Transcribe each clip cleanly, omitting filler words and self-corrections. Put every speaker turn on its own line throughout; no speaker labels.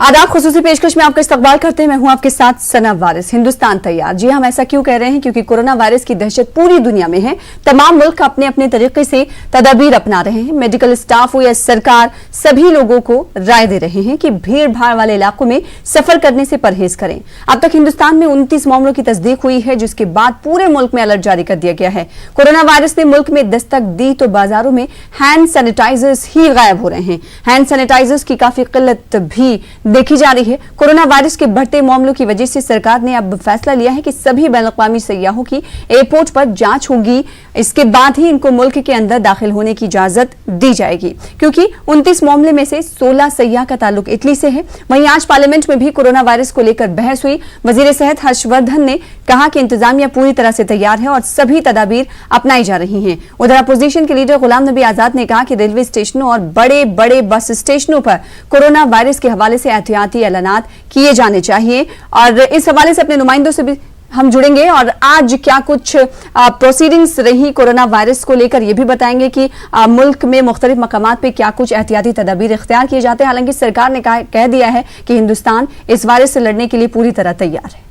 आदाब खुसूसी पेशकश में आपका इस्तकबाल करते हैं। मैं हूं आपके साथ सना वारिस। हिंदुस्तान तैयार। जी हम ऐसा क्यों कह रहे हैं? क्योंकि कोरोना वायरस की दहशत पूरी दुनिया में है। तमाम मुल्क अपने अपने तरीके से तदाबीर अपना रहे हैं। मेडिकल स्टाफ हो या सरकार, सभी लोगों को राय दे रहे हैं कि भीड़ भाड़ वाले इलाकों में सफर करने से परहेज करें। अब तक हिंदुस्तान में 29 मामलों की तस्दीक हुई है, जिसके बाद पूरे मुल्क में अलर्ट जारी कर दिया गया है। कोरोना वायरस ने मुल्क में दस्तक दी तो बाजारों में हैंड सैनिटाइजर्स ही गायब हो रहे हैं। हैंड सैनिटाइजर्स की काफी किल्लत भी देखी जा रही है। कोरोना वायरस के बढ़ते मामलों की वजह से सरकार ने अब फैसला लिया है कि सभी बैनुल-अक़वामी सयाहों की एयरपोर्ट पर जांच होगी। इसके बाद ही इनको मुल्क के अंदर दाखिल होने की इजाजत दी जाएगी, क्योंकि 29 मामले में से 16 सयाह का ताल्लुक इटली से है। वहीं आज पार्लियामेंट में भी कोरोना वायरस को लेकर बहस हुई। वजीर सेहत हर्षवर्धन ने कहा कि इंतजामिया पूरी तरह से तैयार है और सभी तदाबीर अपनाई जा रही हैं। उधर अपोजिशन के लीडर गुलाम नबी आजाद ने कहा कि रेलवे स्टेशनों और बड़े बड़े बस स्टेशनों पर कोरोना वायरस के हवाले से एहतियाती ऐलानात किए जाने चाहिए। और इस हवाले से अपने नुमाइंदों से भी हम जुड़ेंगे और आज क्या कुछ प्रोसीडिंग्स रही कोरोना वायरस को लेकर ये भी बताएंगे कि मुल्क में मुख्तलिफ मकामात पे क्या कुछ एहतियाती तदाबीर इख्तियार किए जाते हैं। हालांकि सरकार ने कह दिया है कि हिंदुस्तान इस वायरस से लड़ने के लिए पूरी तरह तैयार है।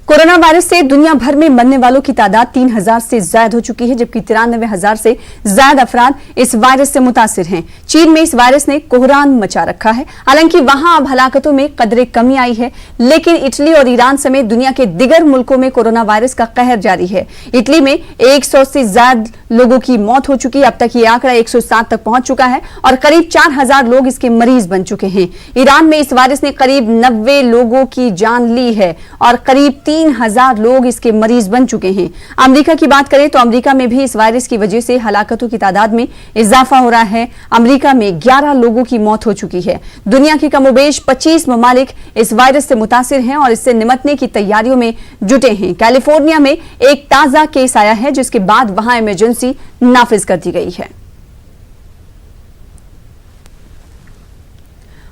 कोरोना वायरस से दुनिया भर में मरने वालों की तादाद 3000 से ज्यादा हो चुकी है, जबकि 93,000 से ज्यादा अफराद इस वायरस से मुतासिर हैं। चीन में इस वायरस ने कोहरान मचा रखा है। हालांकि वहां अब हलाकतों में कदरे कमी आई है, लेकिन इटली और ईरान समेत दुनिया के दिगर मुल्कों में कोरोना वायरस का कहर जारी है। इटली में 100 से ज्यादा लोगों की मौत हो चुकी है। अब तक ये आंकड़ा 107 तक पहुंच चुका है और करीब 4000 लोग इसके मरीज बन चुके हैं। ईरान में इस वायरस ने करीब 90 लोगों की जान ली है और करीब 3000 लोग इसके मरीज बन चुके हैं। अमेरिका की बात करें तो अमेरिका में भी इस वायरस की वजह से हलाकतों की तादाद में इजाफा हो रहा है। अमेरिका में 11 लोगों की मौत हो चुकी है। दुनिया के कमोबेश 25 ममालिक इस वायरस से मुतासिर हैं और इससे निमटने की तैयारियों में जुटे हैं। कैलिफोर्निया में एक ताजा केस आया है, जिसके बाद वहां इमरजेंसी नाफिज कर दी गई है।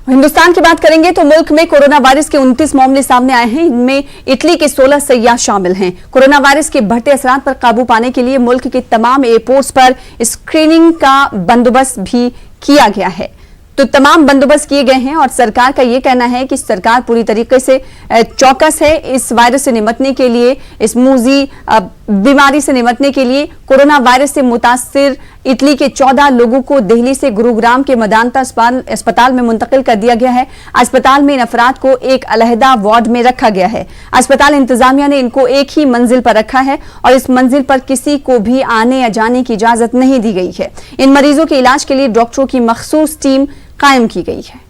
हिंदुस्तान की बात करेंगे तो मुल्क में कोरोना वायरस के 29 मामले सामने आए हैं। इनमें इटली के 16 सयाह शामिल हैं। कोरोना वायरस के बढ़ते असरात पर काबू पाने के लिए मुल्क के तमाम एयरपोर्ट्स पर स्क्रीनिंग का बंदोबस्त भी किया गया है। तो तमाम बंदोबस्त किए गए हैं और सरकार का यह कहना है कि सरकार पूरी तरीके से चौकस है इस वायरस से निपटने के लिए, इस मूजी बीमारी से निपटने के लिए। कोरोना वायरस से मुतासिर इटली के 14 लोगों को दिल्ली से गुरुग्राम के मेदांता अस्पताल में मुंतकिल कर दिया गया है। अस्पताल में इन अफराद को एक अलहदा वार्ड में रखा गया है। अस्पताल इंतजामिया ने इनको एक ही मंजिल पर रखा है और इस मंजिल पर किसी को भी आने या जाने की इजाजत नहीं दी गई है। इन मरीजों के इलाज के लिए डॉक्टरों की मखसूस टीम कायम की गई है।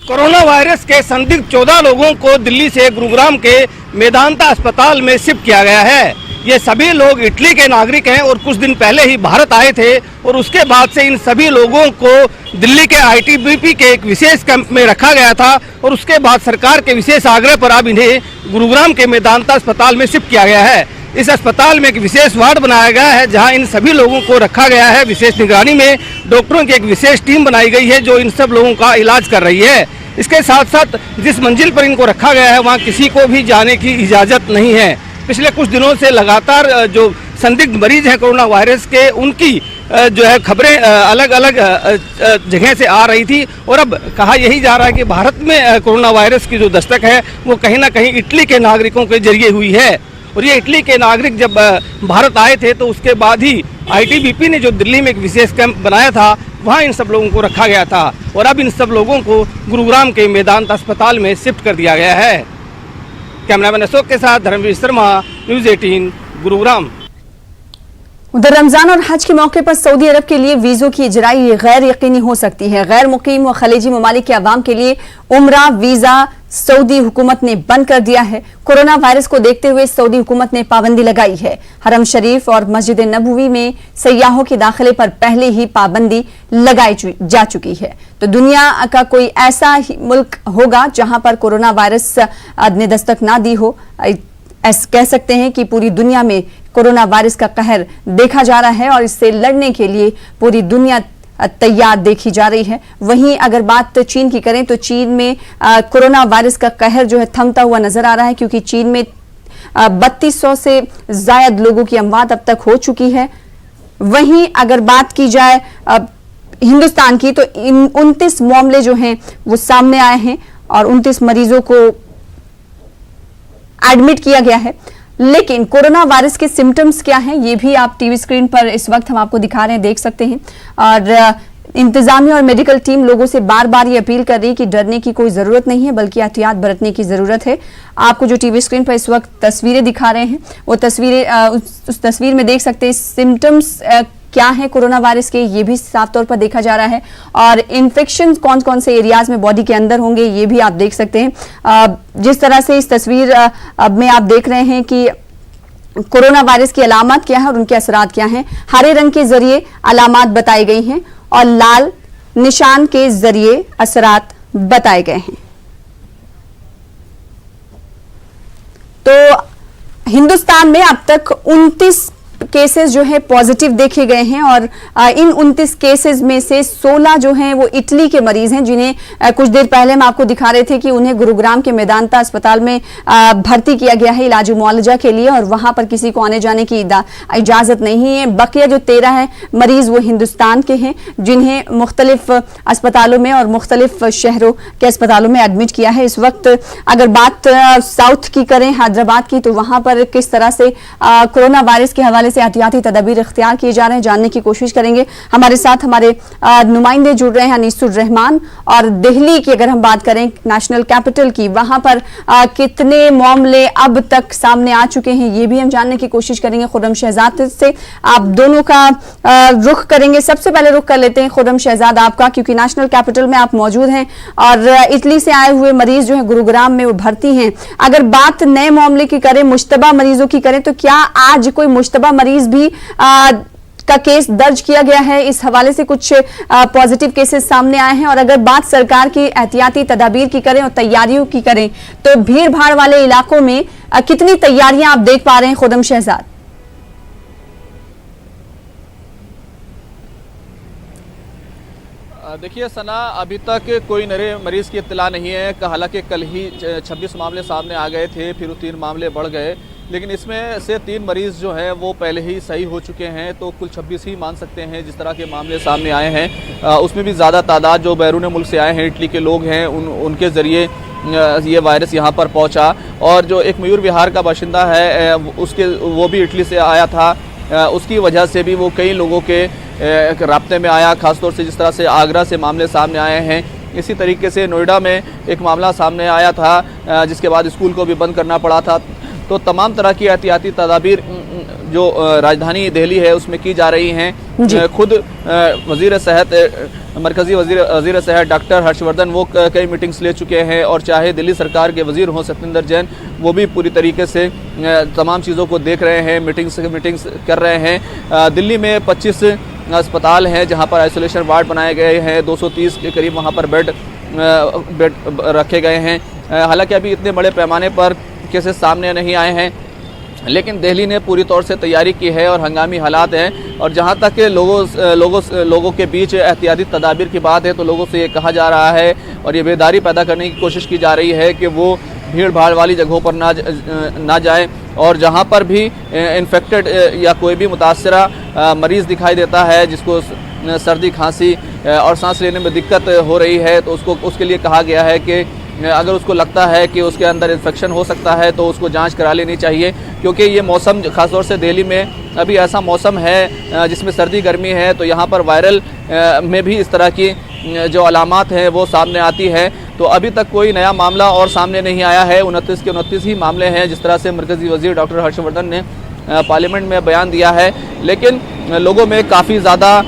कोरोना वायरस के संदिग्ध 14 लोगों को दिल्ली से गुरुग्राम के मेदांता अस्पताल में शिफ्ट किया गया है। ये सभी लोग इटली के नागरिक हैं और कुछ दिन पहले ही भारत आए थे और उसके बाद से इन सभी लोगों को दिल्ली के आईटीबीपी के एक विशेष कैंप में रखा गया था और उसके बाद सरकार के विशेष आग्रह पर अब इन्हें गुरुग्राम के मेदांता अस्पताल में शिफ्ट किया गया है। इस अस्पताल में एक विशेष वार्ड बनाया गया है, जहां इन सभी लोगों को रखा गया है। विशेष निगरानी में डॉक्टरों की एक विशेष टीम बनाई गई है जो इन सब लोगों का इलाज कर रही है। इसके साथ साथ जिस मंजिल पर इनको रखा गया है वहां किसी को भी जाने की इजाज़त नहीं है। पिछले कुछ दिनों से लगातार जो संदिग्ध मरीज हैं कोरोना वायरस के, उनकी जो है खबरें अलग अलग जगह से आ रही थी और अब कहा यही जा रहा है कि भारत में कोरोना वायरस की जो दस्तक है वो कहीं ना कहीं इटली के नागरिकों के जरिए हुई है। और ये इटली के नागरिक जब भारत आए थे तो उसके बाद ही आईटीबीपी ने जो दिल्ली में एक विशेष कैंप बनाया था वहाँ इन सब लोगों को रखा गया था और अब इन सब लोगों को गुरुग्राम के मेदांता अस्पताल में शिफ्ट कर दिया गया है। कैमरामैन अशोक के साथ धर्मवीर शर्मा, न्यूज़ 18 गुरुग्राम।
उधर रमजान और हज के मौके पर सऊदी अरब के लिए वीजों की इजराई गैर यकीनी हो सकती है। गैर मुकीम व खलीजी ममालिक के अवाम के लिए उम्रा वीजा सऊदी हुकूमत ने बंद कर दिया है। कोरोना वायरस को देखते हुए सऊदी हुकूमत ने पाबंदी लगाई है। हरम शरीफ और मस्जिद नबवी में सयाहों के दाखिले पर पहले ही पाबंदी लगाई जा चुकी है। तो दुनिया का कोई ऐसा ही मुल्क होगा जहां पर कोरोना वायरस ने दस्तक ना दी हो। कह सकते हैं कि पूरी दुनिया में कोरोना वायरस का कहर देखा जा रहा है और इससे लड़ने के लिए पूरी दुनिया तैयार देखी जा रही है। वहीं अगर बात चीन की करें तो चीन में कोरोना वायरस का कहर जो है थमता हुआ नजर आ रहा है, क्योंकि चीन में 3200 से ज्यादा लोगों की अमवात अब तक हो चुकी है। वहीं अगर बात की जाए हिंदुस्तान की तो 29 मामले जो हैं वो सामने आए हैं और 29 मरीजों को एडमिट किया गया है। लेकिन कोरोना वायरस के सिम्टम्स क्या हैं ये भी आप टीवी स्क्रीन पर इस वक्त हम आपको दिखा रहे हैं, देख सकते हैं। और इंतजामिया और मेडिकल टीम लोगों से बार बार ये अपील कर रही है कि डरने की कोई जरूरत नहीं है, बल्कि एहतियात बरतने की जरूरत है। आपको जो टीवी स्क्रीन पर इस वक्त तस्वीरें दिखा रहे हैं वो तस्वीरें उस तस्वीर में देख सकते हैं सिम्टम्स क्या है कोरोना वायरस के, ये भी साफ तौर पर देखा जा रहा है। और इन्फेक्शन कौन कौन से एरियाज में बॉडी के अंदर होंगे ये भी आप देख सकते हैं। जिस तरह से इस तस्वीर में आप देख रहे हैं कि कोरोना वायरस की अलामत क्या है और उनके असरात क्या हैं। हरे रंग के जरिए अलामत बताई गई हैं और लाल निशान के जरिए असरात बताए गए हैं। तो हिंदुस्तान में अब तक 29 केसेस जो है पॉजिटिव देखे गए हैं और इन 29 केसेस में से 16 जो हैं वो इटली के मरीज हैं, जिन्हें कुछ देर पहले हम आपको दिखा रहे थे कि उन्हें गुरुग्राम के मेदांता अस्पताल में भर्ती किया गया है इलाज मुआलजा के लिए, और वहां पर किसी को आने जाने की इजाजत नहीं है। बकिया जो 13 है मरीज वो हिंदुस्तान के हैं, जिन्हें मुख्तलिफ अस्पतालों में और मुख्तलिफ शहरों के अस्पतालों में एडमिट किया है। इस वक्त अगर बात साउथ की करें, हैदराबाद की, तो वहां पर किस तरह से कोरोना वायरस के हवाले से एहतियाती तदबीर इख्तियार किए जा रहे हैं जानने की कोशिश करेंगे। हमारे साथ हमारे नुमाइंदे जुड़ रहे हैं, अनीसुर रहमान। और दिल्ली की अगर हम बात करें, नेशनल कैपिटल की, वहां पर कितने मामले अब तक सामने आ चुके हैं ये भी हम जानने की कोशिश करेंगे खुर्रम शहजाद से। आप दोनों का रुख करेंगे। सबसे पहले रुख कर लेते हैं खुर्रम शहजाद आपका, क्योंकि नेशनल कैपिटल में आप मौजूद हैं और इटली से आए हुए मरीज जो है गुरुग्राम में वो भर्ती हैं। अगर बात नए मामले की करें, मुश्तबा मरीजों की करें, तो क्या आज कोई मुश्तबा मरीज भी का केस दर्ज किया गया है? इस हवाले से कुछ पॉजिटिव केसेस सामने आए हैं। और अगर बात सरकार की एहतियाती तदाबीर की करें और तैयारियों की करें, तो भीड़ भाड़ वाले इलाकों में कितनी तैयारियां आप देख पा रहे हैं खुर्रम शहजाद?
देखिए सना, अभी तक कोई नए मरीज़ की इत्तला नहीं है। हालांकि कल ही 26 मामले सामने आ गए थे, फिर 3 मामले बढ़ गए, लेकिन इसमें से 3 मरीज़ जो हैं वो पहले ही सही हो चुके हैं, तो कुल 26 ही मान सकते हैं जिस तरह के मामले सामने आए हैं। उसमें भी ज़्यादा तादाद जो बैरून मुल्क से आए हैं, इटली के लोग हैं, उनके ज़रिए ये वायरस यहाँ पर पहुँचा। और जो एक मयूर विहार का बाशिंदा है वो भी इटली से आया था, उसकी वजह से भी वो कई लोगों के राब्ते में आया, खासतौर से जिस तरह से आगरा से मामले सामने आए हैं। इसी तरीके से नोएडा में एक मामला सामने आया था, जिसके बाद स्कूल को भी बंद करना पड़ा था। तो तमाम तरह की एहतियाती तदाबीर जो राजधानी दिल्ली है उसमें की जा रही हैं। खुद वज़ीर सेहत, मरकज़ी वज़ीर सेहत डॉक्टर हर्षवर्धन वो कई मीटिंग्स ले चुके हैं, और चाहे दिल्ली सरकार के वज़ीर हों सत्येंद्र जैन, वो भी पूरी तरीके से तमाम चीज़ों को देख रहे हैं, मीटिंग्स कर रहे हैं। दिल्ली में 25 अस्पताल हैं जहां पर आइसोलेशन वार्ड बनाए गए हैं, 230 के करीब वहां पर बेड रखे गए हैं। हालांकि अभी इतने बड़े पैमाने पर केसेस सामने नहीं आए हैं, लेकिन दिल्ली ने पूरी तौर से तैयारी की है और हंगामी हालात हैं। और जहां तक लोगों के बीच एहतियाती तदाबीर की बात है, तो लोगों से ये कहा जा रहा है और ये बेदारी पैदा करने की कोशिश की जा रही है कि वो भीड़ भाड़ वाली जगहों पर ना जाए, और जहां पर भी इन्फेक्टेड या कोई भी मुतासरा मरीज़ दिखाई देता है जिसको सर्दी, खांसी और सांस लेने में दिक्कत हो रही है, तो उसके लिए कहा गया है कि अगर उसको लगता है कि उसके अंदर इन्फेक्शन हो सकता है तो उसको जांच करा लेनी चाहिए। क्योंकि ये मौसम, खासतौर से दिल्ली में अभी ऐसा मौसम है जिसमें सर्दी गर्मी है, तो यहाँ पर वायरल में भी इस तरह की जो अलामात हैं वो सामने आती है। तो अभी तक कोई नया मामला और सामने नहीं आया है, 29 के 29 ही मामले हैं, जिस तरह से मरकज़ी वज़ीर डॉक्टर हर्षवर्धन ने पार्लियामेंट में बयान दिया है। लेकिन लोगों में काफ़ी ज़्यादा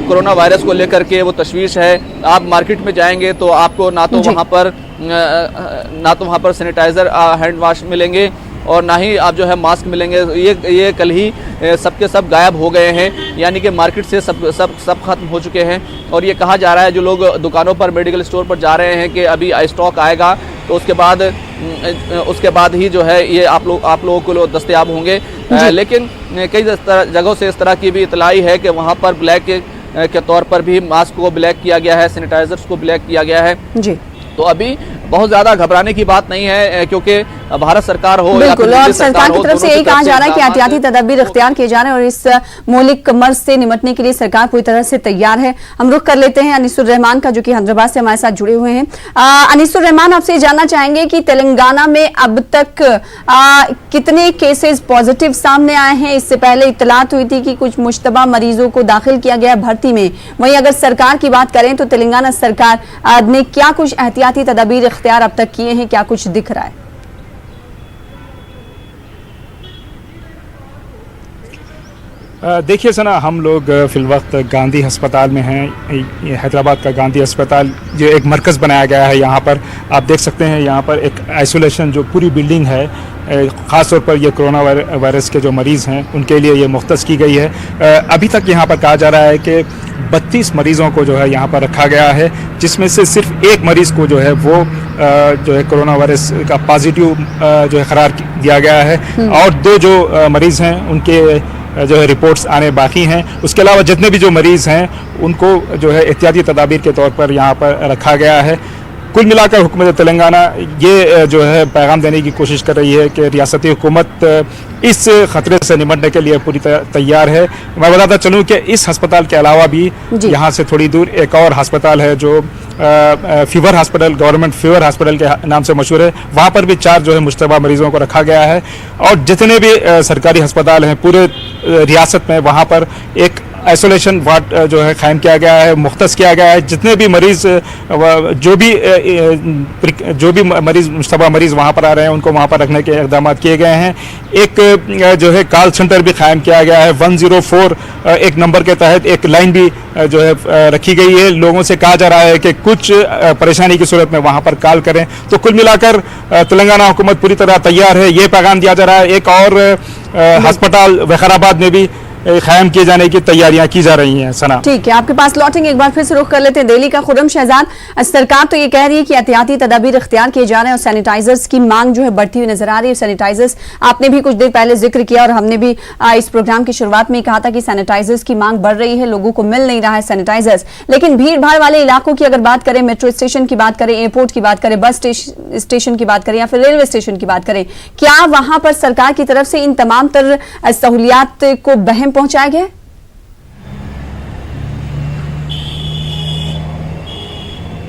कोरोना वायरस को लेकर के वो तशवीश है। आप मार्केट में जाएंगे तो आपको ना तो वहाँ पर सैनिटाइज़र, हैंड वाश मिलेंगे, और ना ही आप जो है मास्क मिलेंगे। ये कल ही सबके सब गायब हो गए हैं, यानी कि मार्केट से सब खत्म हो चुके हैं। और ये कहा जा रहा है, जो लोग दुकानों पर, मेडिकल स्टोर पर जा रहे हैं, कि अभी स्टॉक आएगा तो उसके बाद ही जो है ये आप लोगों को दस्तयाब होंगे। लेकिन कई जगहों से इस तरह की भी इतलाई है कि वहाँ पर ब्लैक के तौर पर भी मास्क को ब्लैक किया गया है, सैनिटाइजर्स को ब्लैक किया गया है।
जी,
तो अभी बहुत ज्यादा घबराने की बात नहीं है, क्योंकि भारत सरकार हो या
बिल्कुल,
फिर
और
दिल्ली
सरकार की
हो,
तरफ से
दोनों
यही कहा जा रहा है कि
इकदाम
एहतियाती तदबीर इख्तियार किए जा रहे हैं और इस मौलिक मर्ज से निपटने के लिए सरकार पूरी तरह से तैयार है। हम रुख कर लेते हैं अनीसुर रहमान का, जो कि हैदराबाद से हमारे साथ जुड़े हुए हैं। अनीसुर रहमान, आपसे जानना चाहेंगे कि तेलंगाना में अब तक कितने केसेस पॉजिटिव सामने आए हैं? इससे पहले इत्तलात हुई थी कि कुछ मुश्तबा मरीजों को दाखिल किया गया भर्ती में। वहीं अगर सरकार की बात करें तो तेलंगाना सरकार ने क्या कुछ एहतियाती तदबीर इख्तियार अब तक किए हैं, क्या कुछ दिख रहा है?
देखिए सना, हम लोग फिलवक्त गांधी अस्पताल में हैं। ये हैदराबाद का गांधी अस्पताल जो एक मरकज़ बनाया गया है, यहाँ पर आप देख सकते हैं, यहाँ पर एक आइसोलेशन जो पूरी बिल्डिंग है, ख़ास तौर पर ये कोरोना वायरस के जो मरीज़ हैं उनके लिए ये मुख्तस की गई है। अभी तक यहाँ पर कहा जा रहा है कि 32 मरीज़ों को जो है यहाँ पर रखा गया है, जिसमें से सिर्फ एक मरीज़ को जो है वो जो है कोरोना वायरस का पॉजिटिव जो है करार दिया गया है, और 2 जो मरीज़ हैं उनके जो है रिपोर्ट्स आने बाकी हैं। उसके अलावा जितने भी जो मरीज़ हैं उनको जो है एहतियाती तदाबीर के तौर पर यहाँ पर रखा गया है। कुल मिलाकर हुकूमत तेलंगाना ये जो है पैगाम देने की कोशिश कर रही है कि रियासती हुकूमत इस ख़तरे से निपटने के लिए पूरी तैयार है। मैं बताता चलूँ कि इस अस्पताल के अलावा भी यहाँ से थोड़ी दूर एक और अस्पताल है जो fever hospital, government fever hospital के नाम से मशहूर है। वहाँ पर भी 4 जो है मुश्तबा मरीज़ों को रखा गया है, और जितने भी सरकारी अस्पताल हैं पूरे रियासत में वहाँ पर एक आइसोलेशन वार्ड जो है कायम किया गया है, मुख्तस किया गया है। जितने भी मरीज़ जो भी मरीज़ मुश्तबा मरीज़ वहाँ पर आ रहे हैं उनको वहाँ पर रखने के इक़दाम किए गए हैं। एक जो है कॉल सेंटर भी कायम किया गया है, 104 एक नंबर के तहत एक लाइन भी जो है रखी गई है। लोगों से कहा जा रहा है कि कुछ परेशानी की सूरत में वहाँ पर कॉल करें। तो कुल मिलाकर तेलंगाना हुकूमत पूरी तरह तैयार है, ये पैगाम दिया जा रहा है। एक और अस्पताल वकाराबाद में भी कायम किए जाने की तैयारियां की जा रही हैं। सना, ठीक
है, आपके पास लौटेंगे, एक बार फिर से रुख कर लेते हैं दिल्ली का। खुर्रम शहजाद, सरकार तो ये कह रही है कि एहतियाती तदाबीर इख्तियार किए जा रहे हैं और सैनिटाइजर्स की मांग जो है बढ़ती हुई नजर आ रही है। सैनिटाइजर्स आपने भी कुछ देर पहले जिक्र किया और हमने भी इस प्रोग्राम की शुरुआत में कहा था कि सैनिटाइजर्स की मांग बढ़ रही है, लोगों को मिल नहीं रहा है सैनिटाइजर्स। लेकिन भीड़ भाड़ वाले इलाकों की अगर बात करें, मेट्रो स्टेशन की बात करें, एयरपोर्ट की बात करें, बस स्टेशन की बात करें या फिर रेलवे स्टेशन की बात करें, क्या वहां पर सरकार की तरफ से इन तमाम तर सहूलियात को बहम पहुंचाया गया?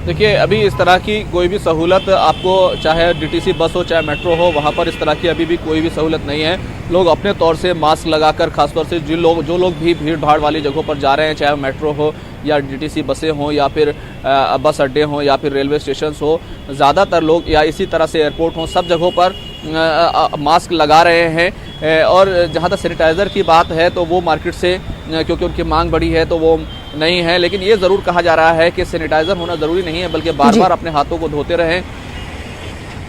देखिए, अभी इस तरह की कोई भी सहूलत आपको, चाहे डीटीसी बस हो चाहे मेट्रो हो, वहाँ पर इस तरह की अभी भी कोई भी सहूलत नहीं है। लोग अपने तौर से मास्क लगाकर, खासतौर से जो लोग भी भीड़ भाड़ वाली जगहों पर जा रहे हैं, चाहे मेट्रो हो या डीटीसी बसें हों या फिर बस अड्डे हों या फिर रेलवे स्टेशन हो, ज़्यादातर लोग या इसी तरह से एयरपोर्ट हों, सब जगहों पर मास्क लगा रहे हैं। और जहाँ तक सैनिटाइज़र की बात है तो वो मार्केट से, क्योंकि उनकी मांग बढ़ी है तो वो नहीं है। लेकिन ये ज़रूर कहा जा रहा है कि सैनिटाइज़र होना ज़रूरी नहीं है, बल्कि बार बार अपने हाथों को धोते रहें।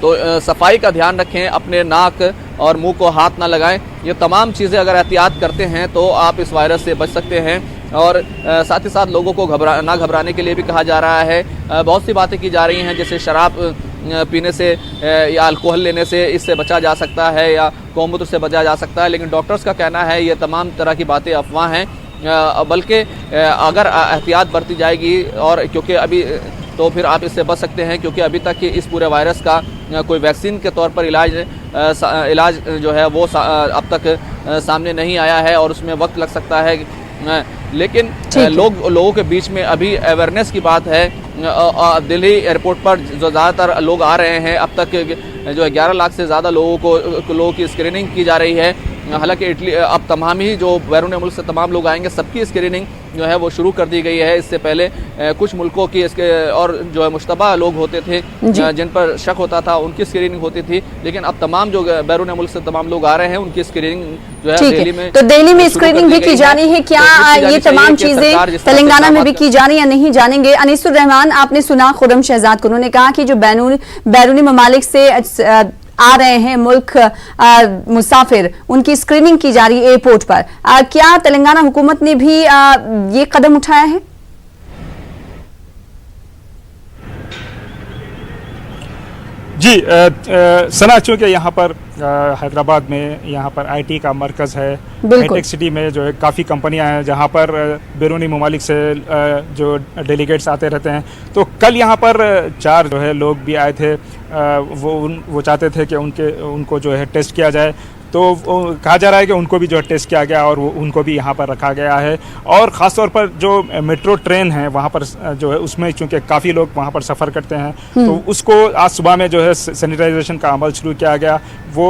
तो सफाई का ध्यान रखें, अपने नाक और मुंह को हाथ ना लगाएं। ये तमाम चीज़ें अगर एहतियात करते हैं तो आप इस वायरस से बच सकते हैं। और साथ ही साथ लोगों को ना घबराने के लिए भी कहा जा रहा है। बहुत सी बातें की जा रही हैं, जैसे शराब पीने से या अल्कोहल लेने से इससे बचा जा सकता है या गौमूत्र से बचा जा सकता है, लेकिन डॉक्टर्स का कहना है ये तमाम तरह की बातें अफवाह हैं। बल्कि अगर एहतियात बरती जाएगी और क्योंकि अभी तो फिर आप इससे बच सकते हैं, क्योंकि अभी तक इस पूरे वायरस का कोई वैक्सीन के तौर पर इलाज जो है वो अब तक सामने नहीं आया है और उसमें वक्त लग सकता है। लेकिन लोगों के बीच में अभी अवेयरनेस की बात है। दिल्ली एयरपोर्ट पर जो ज़्यादातर लोग आ रहे हैं, अब तक जो है 11 लाख से ज़्यादा लोगों की स्क्रीनिंग की जा रही है। हालांकि इटली अब तमाम ही जो बैरून मुल्क से तमाम लोग आएंगे, सबकी स्क्रीनिंग जो है वो शुरू कर दी गई है। इससे पहले कुछ मुल्कों की और जो है मुश्तबा लोग होते थे जिन पर शक होता था, उनकी स्क्रीनिंग होती थी। लेकिन अब तमाम जो बैरून मुल्क से तमाम लोग आ रहे हैं, उनकी स्क्रीनिंग जो है दिल्ली में,
तो दिल्ली में स्क्रीनिंग भी की जानी है। क्या ये तमाम चीजें तेलंगाना में भी की जा रही है या नहीं, जानेंगे। अनीसुर रहमान, आपने सुना खुर्रम शहजाद को, उन्होंने कहा कि जो बैरूनी ममालिक से आ रहे हैं मुल्क मुसाफिर, उनकी स्क्रीनिंग की जा रही है एयरपोर्ट पर। क्या तेलंगाना हुकूमत ने भी ये कदम उठाया है?
जी सना, चूँकि यहाँ पर हैदराबाद में यहाँ पर आईटी का मरकज़ है।
बिल्कुल।
हाईटेक सिटी में जो है काफ़ी कंपनियां हैं जहाँ पर बैरूनी ममालिक से जो डेलीगेट्स आते रहते हैं। तो कल यहाँ पर 4 जो है लोग भी आए थे। वो चाहते थे कि उनको जो है टेस्ट किया जाए, तो कहा जा रहा है कि उनको भी जो है टेस्ट किया गया और उनको भी यहाँ पर रखा गया है। और ख़ास तौर पर जो मेट्रो ट्रेन है वहाँ पर जो है उसमें चूँकि काफ़ी लोग वहाँ पर सफ़र करते हैं, तो उसको आज सुबह में जो है सैनिटाइजेशन का अमल शुरू किया गया। वो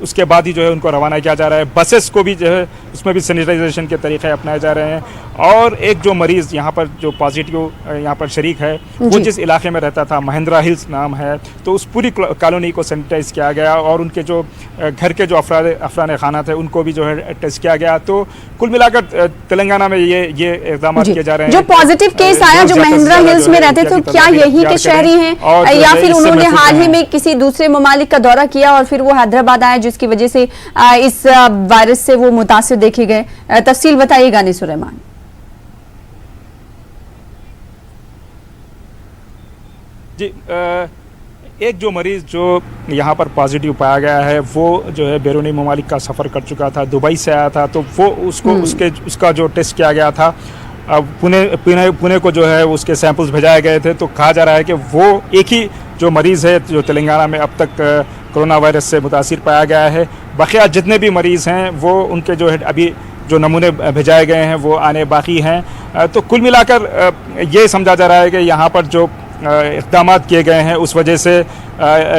उसके बाद ही जो है उनको रवाना किया जा रहा है। बसेस को भी जो है उसमें भी सैनिटाइजेशन के तरीक़े अपनाए जा रहे हैं। और एक जो मरीज़ यहाँ पर जो पॉजिटिव यहाँ पर शरीक है, वो जिस इलाके में रहता था, महिंद्रा हिल्स नाम है, तो उस पूरी कॉलोनी को सैनिटाइज किया गया और उनके जो घर के जो अफरान खाना थे उनको भी जो है टेस्ट किया गया। तो कुल मिलाकर तेलंगाना में ये इक़दाम किए जा रहे हैं।
जो पॉजिटिव केस आया जो महिंद्रा हिल्स में रहते थे, क्या यही के शहरी हैं या फिर उन्होंने हाल ही में किसी दूसरे ममालिक का दौरा किया और फिर वो हैदराबाद आए जिसकी वजह से इस वायरस से वो मुतासिर देखे गए? तफसील बताइएगा अनीसुर रहमान।
जी, एक जो मरीज़ जो यहाँ पर पॉजिटिव पाया गया है वो जो है बैरूनी ममालिक का सफ़र कर चुका था, दुबई से आया था। तो वो उसका जो टेस्ट किया गया था, पुणे को जो है उसके सैंपल्स भेजाए गए थे। तो कहा जा रहा है कि वो एक ही जो मरीज़ है जो तेलंगाना में अब तक कोरोना वायरस से मुतासिर पाया गया है। बकिया जितने भी मरीज़ हैं वो उनके जो है अभी जो नमूने भेजाए गए हैं वो आने बाकी हैं। तो कुल मिलाकर ये समझा जा रहा है कि यहाँ पर जो इक़दाम किए गए हैं उस वजह से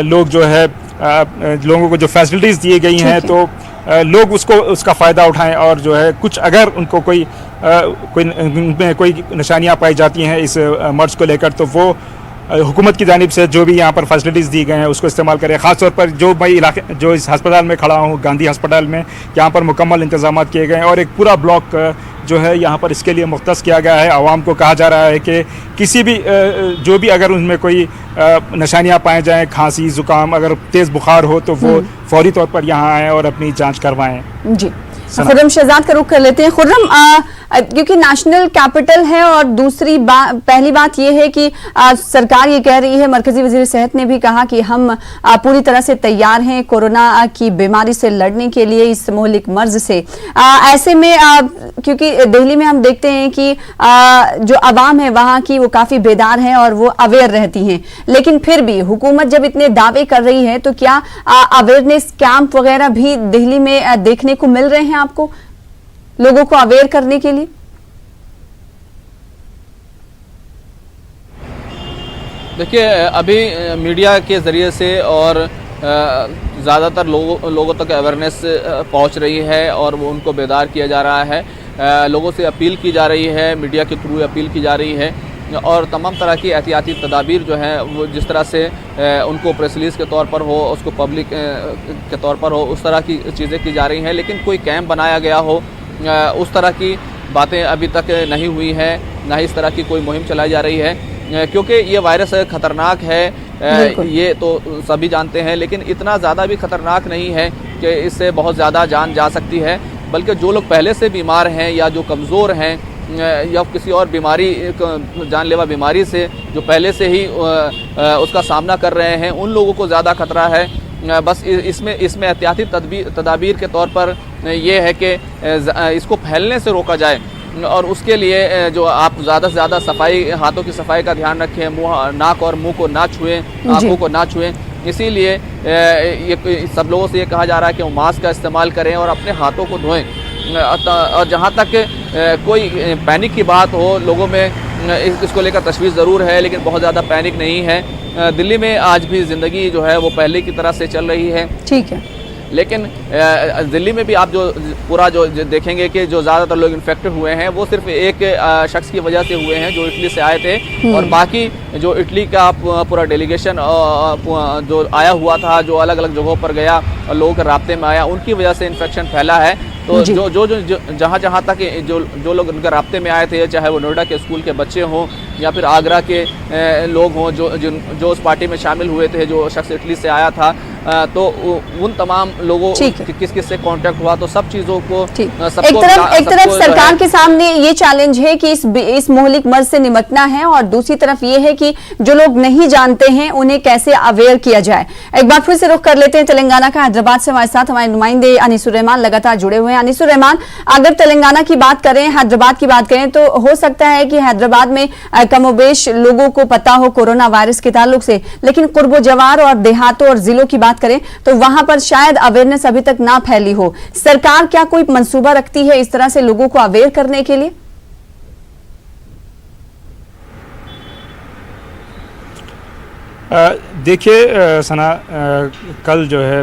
लोग जो है लोगों को जो फैसिलिटीज़ दी गई हैं तो लोग उसका फ़ायदा उठाएं और जो है कुछ अगर उनको कोई निशानियां पाई जाती हैं इस मर्ज़ को लेकर, तो वो हुकूमत की जानिब से जो भी यहाँ पर फैसिलिटीज़ दी गए हैं उसको इस्तेमाल करें। ख़ास तौर पर जो इस हस्पताल में खड़ा हूँ, गांधी अस्पताल में, यहाँ पर मुकम्मल इंतज़ाम किए गए हैं और एक पूरा ब्लॉक जो है यहाँ पर इसके लिए मुख्तस किया गया है। आवाम को कहा जा रहा है कि किसी भी जो भी अगर उनमें कोई निशानियाँ पाए जाएँ, खांसी ज़ुकाम, अगर तेज़ बुखार हो तो वो फौरी तौर पर यहाँ आएँ और अपनी जाँच करवाएँ।
जी, खुर्रम शहजाद का रुख कर लेते हैं। खुर्रम, क्योंकि नेशनल कैपिटल है और दूसरी पहली बात यह है कि सरकार ये कह रही है, मरकजी वजीर सेहत ने भी कहा कि हम पूरी तरह से तैयार हैं कोरोना की बीमारी से लड़ने के लिए, इस मुहलिक मर्ज से। ऐसे में क्योंकि दिल्ली में हम देखते हैं कि जो आवाम है वहाँ की वो काफ़ी बेदार है और वो अवेयर रहती हैं, लेकिन फिर भी हुकूमत जब इतने दावे कर रही है तो क्या अवेयरनेस कैंप वगैरह भी दिल्ली में देखने को मिल रहे हैं आपको, लोगों को अवेयर करने के लिए?
देखिए, अभी मीडिया के ज़रिए से और ज़्यादातर लोगों तक अवेयरनेस पहुंच रही है और वो उनको बेदार किया जा रहा है। लोगों से अपील की जा रही है, मीडिया के थ्रू अपील की जा रही है और तमाम तरह की एहतियाती तदाबीर जो हैं वो जिस तरह से उनको प्रेस रिलीज़ के तौर पर हो, उसको पब्लिक के तौर पर हो, उस तरह की चीज़ें की जा रही हैं। लेकिन कोई कैंप बनाया गया हो उस तरह की बातें अभी तक नहीं हुई हैं, ना ही इस तरह की कोई मुहिम चलाई जा रही है, क्योंकि ये वायरस ख़तरनाक है, ये तो सभी जानते हैं, लेकिन इतना ज़्यादा भी ख़तरनाक नहीं है कि इससे बहुत ज़्यादा जान जा सकती है। बल्कि जो लोग पहले से बीमार हैं या जो कमज़ोर हैं या किसी और बीमारी, जानलेवा बीमारी से जो पहले से ही उसका सामना कर रहे हैं, उन लोगों को ज़्यादा खतरा है। बस इसमें एहतियाती तदाबीर के तौर पर ये है कि इसको फैलने से रोका जाए और उसके लिए जो आप ज़्यादा से ज़्यादा सफाई, हाथों की सफाई का ध्यान रखें, नाक और मुंह को ना छुएं, आँखों को ना छुएं। इसीलिए ये सब लोगों से ये कहा जा रहा है कि वो मास्क का इस्तेमाल करें और अपने हाथों को धोएं। और जहाँ तक कोई पैनिक की बात हो, लोगों में इसको लेकर तशवीश ज़रूर है, लेकिन बहुत ज़्यादा पैनिक नहीं है। दिल्ली में आज भी ज़िंदगी जो है वो पहले की तरह से चल रही है। ठीक है, लेकिन दिल्ली में भी आप जो पूरा जो देखेंगे कि जो ज़्यादातर लोग इन्फेक्टेड हुए हैं वो सिर्फ एक शख्स की वजह से हुए हैं जो इटली से आए थे, और बाकी जो इटली का पूरा डेलीगेशन जो आया हुआ था, जो अलग अलग जगहों पर गया और लोगों के राब्ते में आया, उनकी वजह से इन्फेक्शन फैला है। तो जो जहाँ तक जो लोग उनके राब्ते में आए थे, चाहे वो नोएडा के स्कूल के बच्चे हों या फिर आगरा के लोग हों जो उस पार्टी में शामिल हुए थे, जो शख्स इटली से आया था, तो उन तमाम लोगों
ठीक है।
किस किस से कांटेक्ट हुआ, तो सब चीज़ों को
ठीक।
सबको
एक तरफ
जो
सरकार
है,
के सामने ये चैलेंज है कि इस मोहलिक मर्ज से निपटना है, और दूसरी तरफ ये है कि जो लोग नहीं जानते हैं उन्हें कैसे अवेयर किया जाए। एक बार फिर से रुख कर लेते हैं तेलंगाना का। हैदराबाद से हमारे साथ हमारे नुमाइंदे अनीसुर रहमान लगातार जुड़े हुए हैं। अनीसुर रहमान, अगर तेलंगाना की बात करें, हैदराबाद की बात करें, तो हो सकता है कि हैदराबाद में कमोबेश लोगों को पता हो कोरोना वायरस के ताल्लुक से, लेकिन कुर्बो जवार और देहातों और जिलों की बात करें तो वहां पर शायद अवेयरनेस अभी तक ना फैली हो। सरकार क्या कोई मंसूबा रखती है इस तरह से लोगों को अवेयर करने के लिए?
देखिए सना, कल जो है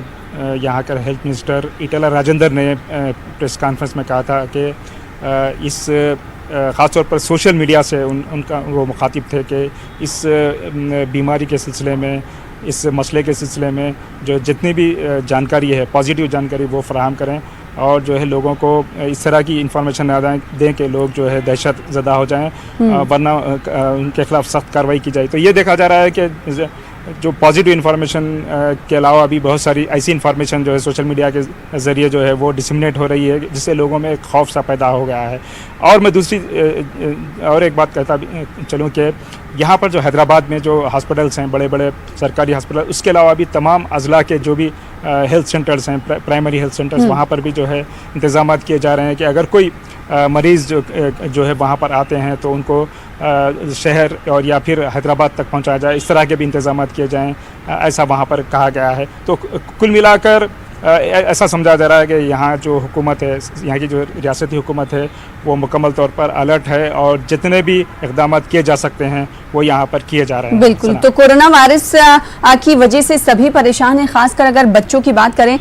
यहाँ का हेल्थ मिनिस्टर ईटेला राजेंद्र ने प्रेस कॉन्फ्रेंस में कहा था कि इस ख़ासतौर पर सोशल मीडिया से उनका वो मुखातिब थे कि इस बीमारी के सिलसिले में, इस मसले के सिलसिले में जो जितनी भी जानकारी है, पॉजिटिव जानकारी, वो फराहम करें, और जो है लोगों को इस तरह की इंफॉर्मेशन ना दें कि लोग जो है दहशत ज़दा हो जाएं, वरना उनके खिलाफ सख्त कार्रवाई की जाए। तो ये देखा जा रहा है कि जो पॉजिटिव इन्फॉर्मेशन के अलावा भी बहुत सारी ऐसी इन्फॉर्मेशन जो है सोशल मीडिया के ज़रिए जो है वो डिसमिनेट हो रही है, जिससे लोगों में एक खौफ सा पैदा हो गया है। और मैं दूसरी और एक बात कहता चलूँ कि यहाँ पर जो हैदराबाद में जो हॉस्पिटल्स हैं, बड़े बड़े सरकारी हॉस्पिटल, उसके अलावा भी तमाम अज़ला के जो भी हेल्थ सेंटर्स हैं, प्राइमरी हेल्थ सेंटर्स, वहाँ पर भी जो है इंतज़ाम किए जा रहे हैं कि अगर कोई मरीज़ जो है वहाँ पर आते हैं तो उनको शहर और या फिर हैदराबाद तक पहुँचाया जाए, इस तरह के भी इंतज़ाम किए जाएँ, ऐसा वहाँ पर कहा गया है। तो कुल मिलाकर ऐसा समझा जा रहा है कि यहाँ जो हुकूमत है, यहाँ की जो रियासती हुकूमत है, वो मुकम्मल तौर पर अलर्ट है, और जितने भी इक़दाम किए जा सकते हैं वो यहाँ पर किए जा रहे हैं।
बिल्कुल। तो कोरोना वायरस की वजह से सभी परेशान हैं। खासकर अगर बच्चों की बात करें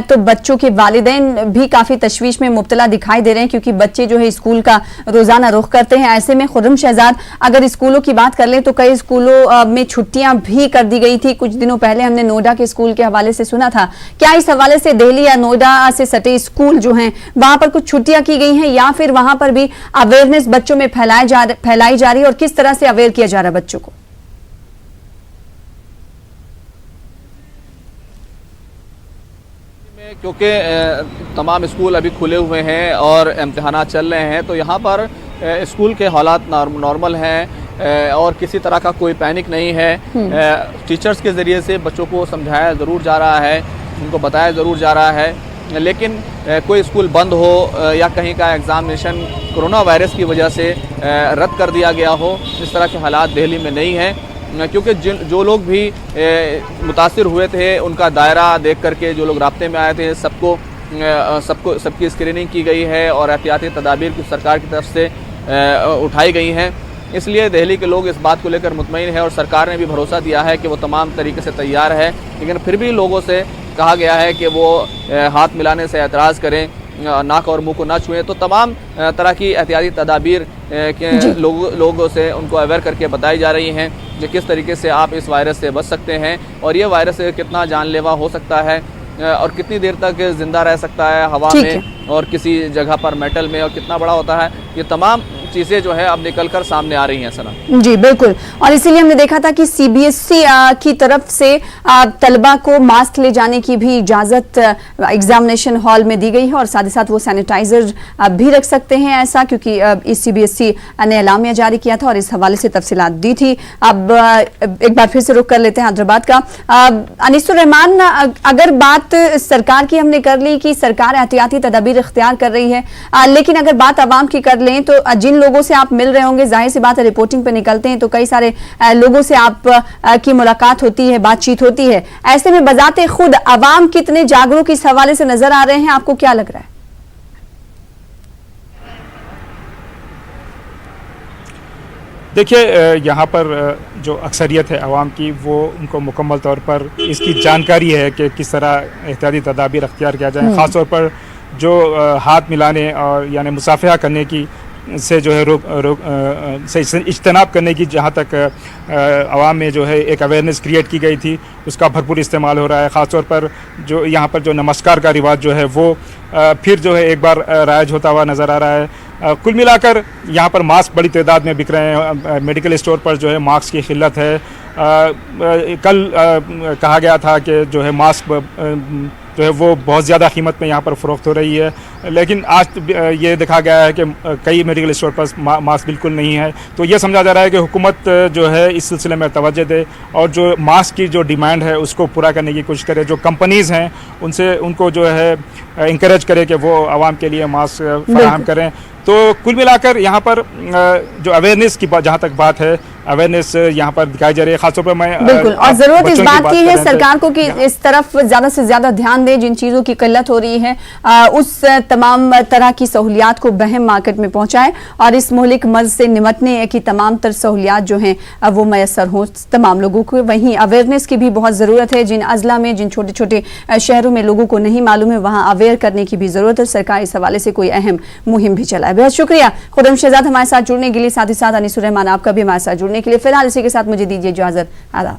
तो बच्चों के वालिदैन भी काफ़ी तशवीश में मुब्तला दिखाई दे रहे हैं, क्योंकि बच्चे जो है स्कूल का रोज़ाना रुख करते हैं। ऐसे में खुर्रम शहजाद, अगर स्कूलों की बात कर लें तो कई स्कूलों में छुट्टियां भी कर दी गई थी। कुछ दिनों पहले हमने नोएडा के स्कूल के हवाले से सुना था। क्या इस हवाले से दिल्ली या नोएडा से सटे स्कूल जो हैं वहां पर कुछ छुट्टियां की गई हैं, या फिर वहां पर भी अवेयरनेस बच्चों में फैलाई जा रही है, और किस तरह से अवेयर किया जा रहा है बच्चों को?
क्योंकि तमाम स्कूल अभी खुले हुए हैं और इम्तिहानात चल रहे हैं, तो यहाँ पर स्कूल के हालात नॉर्मल हैं और किसी तरह का कोई पैनिक नहीं है। टीचर्स के ज़रिए से बच्चों को समझाया ज़रूर जा रहा है, उनको बताया ज़रूर जा रहा है, लेकिन कोई स्कूल बंद हो या कहीं का एग्ज़ामिनेशन कोरोना वायरस की वजह से रद्द कर दिया गया हो, इस तरह के हालात दिल्ली में नहीं हैं। क्योंकि जो लोग भी मुतासिर हुए थे, उनका दायरा देख करके जो लोग राब्ते में आए थे, सबकी स्क्रीनिंग की गई है और एहतियाती तदाबीर की सरकार की तरफ से उठाई गई हैं। इसलिए दिल्ली के लोग इस बात को लेकर मुतमईन है, और सरकार ने भी भरोसा दिया है कि वो तमाम तरीके से तैयार है। लेकिन फिर भी लोगों से कहा गया है कि वो हाथ मिलाने से एतराज़ करें, नाक और मुंह को ना छुएं। तो तमाम तरह की एहतियाती तदाबीर के लोगों से उनको अवेयर करके बताई जा रही हैं कि किस तरीके से आप इस वायरस से बच सकते हैं, और ये वायरस कितना जानलेवा हो सकता है और कितनी देर तक जिंदा रह सकता है हवा में और किसी जगह पर मेटल में, और कितना बड़ा होता है। ये तमाम चीज़ें जो है अब निकल कर सामने आ रही हैं सना।
जी बिल्कुल, और इसीलिए हमने देखा था कि सीबीएसई की तरफ से तलबा को मास्क ले जाने की भी इजाज़त एग्जामिनेशन हॉल में दी गई है, और साथ ही साथ वो सैनिटाइजर भी रख सकते हैं ऐसा, क्योंकि इस सीबीएसई ने एलामिया जारी किया था और इस हवाले से तफसीलात दी थी। अब एक बार फिर से रुख कर लेते हैं हैदराबाद का। अनीसुर रहमान, अगर बात सरकार की हमने कर ली कि सरकार एहतियाती तदाबीर इख्तियार कर रही है, लेकिन अगर बात आवाम की कर लें तो जिन लोगों से आप मिल रहे होंगे, जाहिर सी बात है रिपोर्टिंग पे निकलते हैं तो कई सारे लोगों से आप की मुलाकात होती है, बातचीत होती है। ऐसे में बजाते खुद अवाम कितने जागरूक इस हवाले से नजर आ रहे हैं, आपको क्या लग रहा है?
देखिए, यहाँ पर जो अक्सरियत है आवाम की, वो उनको मुकम्मल तौर पर इसकी जानकारी है कि किस तरह एहतियाती तदाबीर अख्तियार किया जाए। ख़ास तौर पर जो हाथ मिलाने और यानी मुसाफिहा करने की से जो है से इज्तनाब करने की जहाँ तक आवाम में जो है एक अवेयरनेस क्रिएट की गई थी, उसका भरपूर इस्तेमाल हो रहा है। ख़ास तौर पर जो यहाँ पर जो नमस्कार का रिवाज जो है वो फिर जो है एक बार राइज होता हुआ नज़र आ रहा है। कुल मिलाकर यहाँ पर मास्क बड़ी तादाद में बिक रहे हैं। मेडिकल स्टोर पर जो है मास्क की किल्लत है। कल कहा गया था कि जो है मास्क जो है वो बहुत ज़्यादा कीमत में यहाँ पर फ़रोख्त हो रही है, लेकिन आज ये देखा गया है कि कई मेडिकल स्टोर पर मास्क बिल्कुल नहीं है। तो ये समझा जा रहा है कि हुकूमत जो है इस सिलसिले में तवज्जो दे और जो मास्क की जो डिमांड है उसको पूरा करने की कोशिश करे। जो कंपनीज़ हैं उनको जो है इंकरेज करे कि वो आवाम के लिए मास्क फराहम करें। तो कुल मिलाकर यहाँ पर जो अवेयरनेस की जहाँ तक बात है, अवेयरनेस यहाँ पर दिखाई जा रही है। खासतौर पर मैं
बिल्कुल, और जरूरत इस बात की है सरकार को कि
तो
इस तरफ ज्यादा से ज्यादा ध्यान दे। जिन चीजों की किल्लत हो रही है उस तमाम तरह की सहूलियात को बहम मार्केट में पहुंचाए और इस मुहलिक मर्ज से निमटने की तमाम तर सहूलियात जो हैं वो मैसर हो तमाम लोगों को। वहीं अवेयरनेस की भी बहुत जरूरत है। जिन अजला में, जिन छोटे छोटे शहरों में लोगों को नहीं मालूम है, वहां अवेयर करने की भी जरूरत है। सरकार इस हवाले से कोई अहम मुहिम भी चलाए। बेहद शुक्रिया खुर्रम शहजाद हमारे साथ जुड़ने के लिए, साथ ही साथ अनीसुर रहमान आपका भी हमारे साथ जुड़ने के लिए। फिलहाल इसी के साथ मुझे दीजिए इजाजत। आदाब।